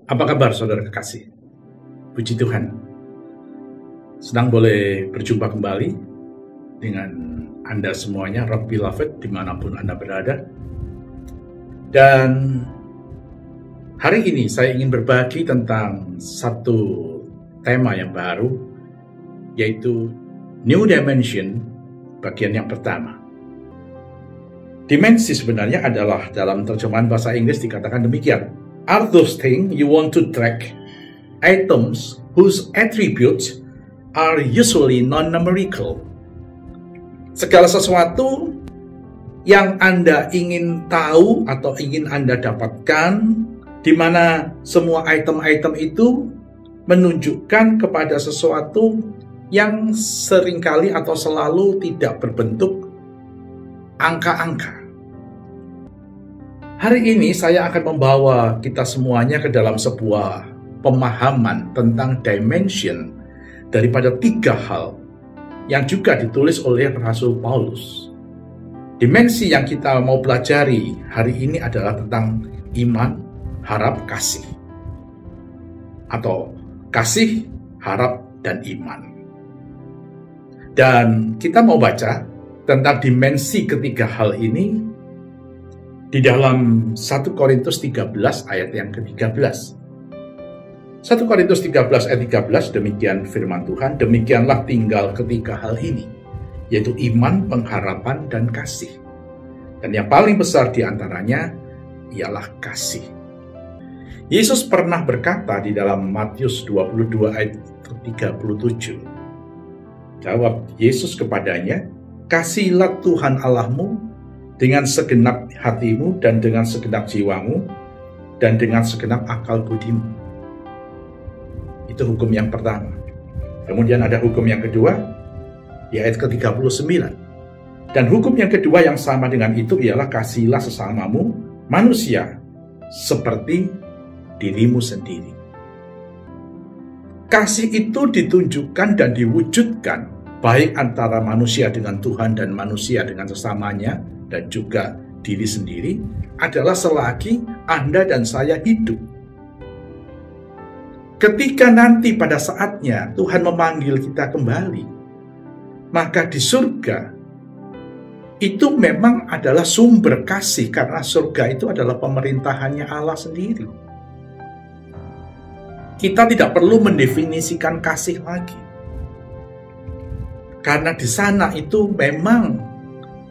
Apa kabar saudara kekasih? Puji Tuhan, senang boleh berjumpa kembali dengan Anda semuanya, Rock Beloved, dimanapun Anda berada. Dan hari ini saya ingin berbagi tentang satu tema yang baru, yaitu New Dimension, bagian yang pertama. Dimensi sebenarnya adalah dalam terjemahan bahasa Inggris dikatakan demikian. Are those things you want to track items whose attributes are usually non-numerical? Segala sesuatu yang Anda ingin tahu atau ingin Anda dapatkan, di mana semua item-item itu menunjukkan kepada sesuatu yang seringkali atau selalu tidak berbentuk angka-angka. Hari ini saya akan membawa kita semuanya ke dalam sebuah pemahaman tentang dimension daripada 3 hal yang juga ditulis oleh Rasul Paulus. Dimensi yang kita mau pelajari hari ini adalah tentang iman, harap, kasih. Atau kasih, harap, dan iman. Dan kita mau baca tentang dimensi ketiga hal ini di dalam 1 Korintus 13 ayat yang ke-13. 1 Korintus 13 ayat 13, demikian firman Tuhan, demikianlah tinggal ketiga hal ini, yaitu iman, pengharapan, dan kasih. Dan yang paling besar di antaranya ialah kasih. Yesus pernah berkata di dalam Matius 22 ayat 37. Jawab Yesus kepadanya, kasihilah Tuhan Allahmu dengan segenap hatimu dan dengan segenap jiwamu dan dengan segenap akal budimu. Itu hukum yang pertama. Kemudian ada hukum yang kedua, di ayat ke-39. Dan hukum yang kedua yang sama dengan itu ialah kasihilah sesamamu manusia seperti dirimu sendiri. Kasih itu ditunjukkan dan diwujudkan baik antara manusia dengan Tuhan dan manusia dengan sesamanya dan juga diri sendiri adalah selagi Anda dan saya hidup. Ketika nanti pada saatnya Tuhan memanggil kita kembali, maka di surga itu memang adalah sumber kasih, karena surga itu adalah pemerintahannya Allah sendiri. Kita tidak perlu mendefinisikan kasih lagi, karena di sana itu memang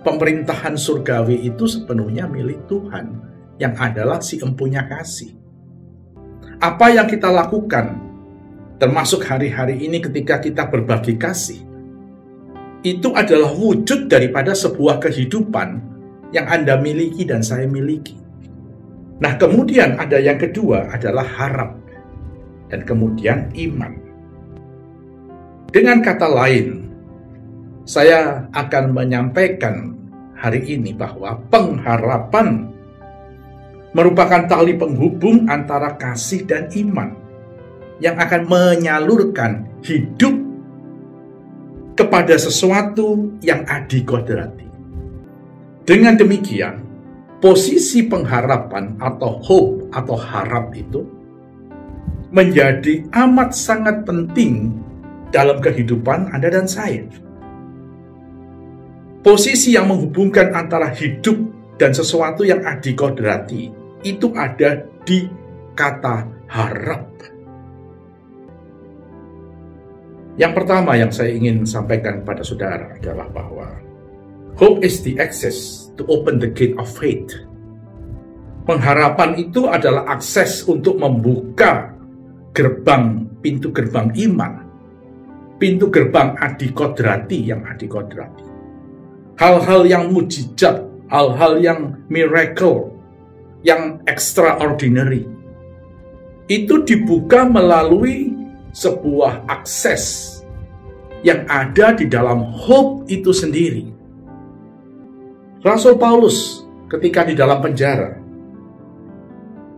pemerintahan surgawi itu sepenuhnya milik Tuhan, yang adalah si empunya kasih. Apa yang kita lakukan, termasuk hari-hari ini ketika kita berbagi kasih, itu adalah wujud daripada sebuah kehidupan yang Anda miliki dan saya miliki. Nah, kemudian ada yang kedua adalah harap, dan kemudian iman. Dengan kata lain, saya akan menyampaikan hari ini bahwa pengharapan merupakan tali penghubung antara kasih dan iman yang akan menyalurkan hidup kepada sesuatu yang adikodrati. Dengan demikian, posisi pengharapan atau hope atau harap itu menjadi amat sangat penting dalam kehidupan Anda dan saya. Posisi yang menghubungkan antara hidup dan sesuatu yang adikodrati itu ada di kata harap. Yang pertama yang saya ingin sampaikan kepada saudara adalah bahwa hope is the access to open the gate of faith. Pengharapan itu adalah akses untuk membuka pintu gerbang iman, pintu gerbang adikodrati yang adikodrati. Hal-hal yang mujizat, hal-hal yang miracle, yang extraordinary, itu dibuka melalui sebuah akses yang ada di dalam hope itu sendiri. Rasul Paulus ketika di dalam penjara,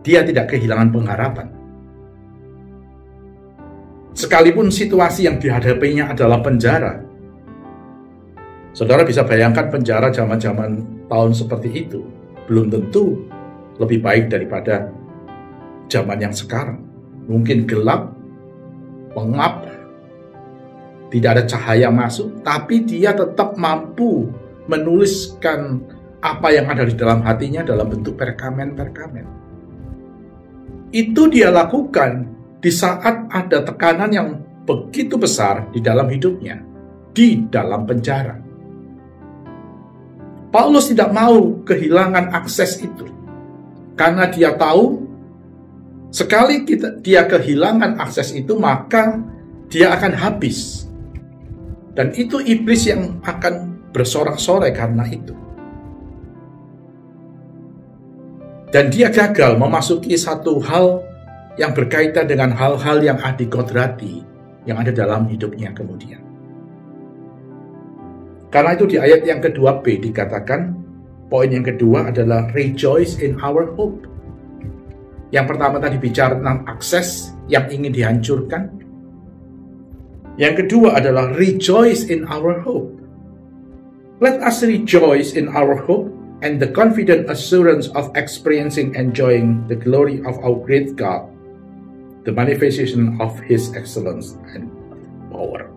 dia tidak kehilangan pengharapan. Sekalipun situasi yang dihadapinya adalah penjara, saudara bisa bayangkan penjara zaman-zaman tahun seperti itu belum tentu lebih baik daripada zaman yang sekarang. mungkin gelap, pengap, tidak ada cahaya masuk, tapi dia tetap mampu menuliskan apa yang ada di dalam hatinya dalam bentuk perkamen-perkamen. Itu dia lakukan di saat ada tekanan yang begitu besar di dalam hidupnya, di dalam penjara. Paulus tidak mau kehilangan akses itu, karena dia tahu sekali dia kehilangan akses itu, maka dia akan habis. Dan itu iblis yang akan bersorak-sorai karena itu. Dan dia gagal memasuki satu hal yang berkaitan dengan hal-hal yang adikodrati yang ada dalam hidupnya kemudian. Karena itu di ayat yang kedua B dikatakan, poin yang kedua adalah rejoice in our hope. Yang pertama tadi bicara tentang akses yang ingin dihancurkan. Yang kedua adalah rejoice in our hope. Let us rejoice in our hope and the confident assurance of experiencing enjoying the glory of our great God, the manifestation of His excellence and power.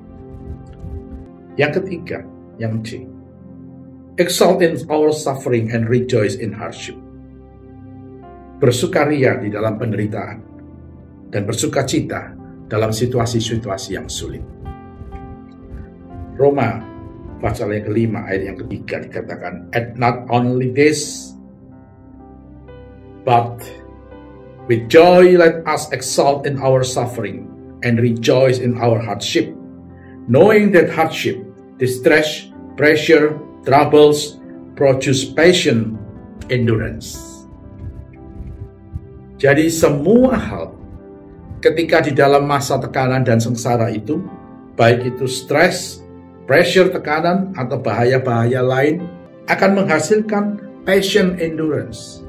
Yang ketiga, yang C, exult in our suffering and rejoice in hardship. Bersukaria di dalam penderitaan dan bersukacita dalam situasi-situasi yang sulit. Roma pasal yang kelima ayat yang ketiga dikatakan, and not only this, but with joy let us exult in our suffering and rejoice in our hardship, knowing that hardship, distress, pressure, troubles produce passion, endurance. Jadi semua hal ketika di dalam masa tekanan dan sengsara itu, baik itu stres, pressure, tekanan, atau bahaya-bahaya lain, akan menghasilkan passion, endurance.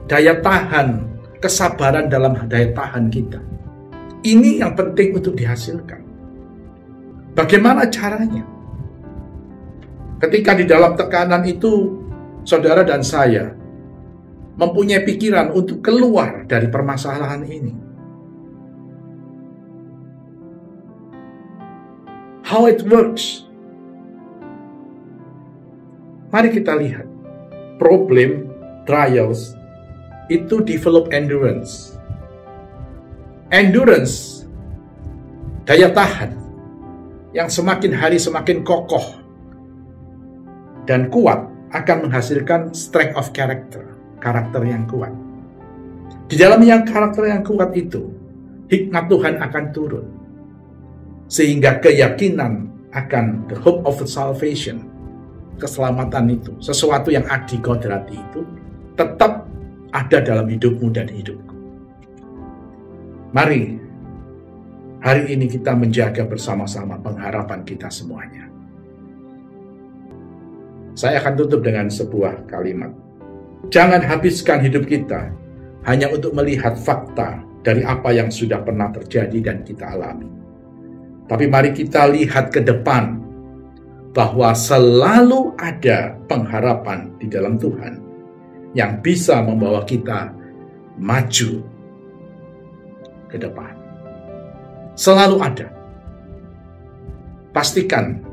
Daya tahan, kesabaran dalam daya tahan kita. Ini yang penting untuk dihasilkan. Bagaimana caranya? Ketika di dalam tekanan itu, saudara dan saya mempunyai pikiran untuk keluar dari permasalahan ini. How it works? Mari kita lihat. Problem, trials, itu develop endurance. Endurance, daya tahan, yang semakin hari semakin kokoh dan kuat akan menghasilkan strength of character, karakter yang kuat. Di dalam yang karakter yang kuat itu, hikmat Tuhan akan turun. Sehingga keyakinan akan the hope of salvation, keselamatan itu, sesuatu yang adikodrati itu, tetap ada dalam hidupmu dan hidupku. Mari, hari ini kita menjaga bersama-sama pengharapan kita semuanya. Saya akan tutup dengan sebuah kalimat. Jangan habiskan hidup kita hanya untuk melihat fakta dari apa yang sudah pernah terjadi dan kita alami. Tapi mari kita lihat ke depan, bahwa selalu ada pengharapan di dalam Tuhan yang bisa membawa kita maju ke depan. Selalu ada. Pastikan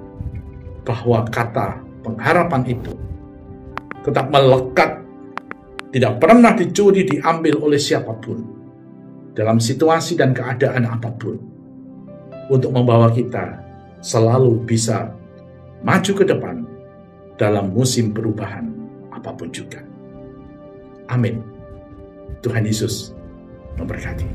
bahwa kata pengharapan itu tetap melekat, tidak pernah dicuri, diambil oleh siapapun dalam situasi dan keadaan apapun, untuk membawa kita selalu bisa maju ke depan dalam musim perubahan apapun juga. Amin. Tuhan Yesus memberkati.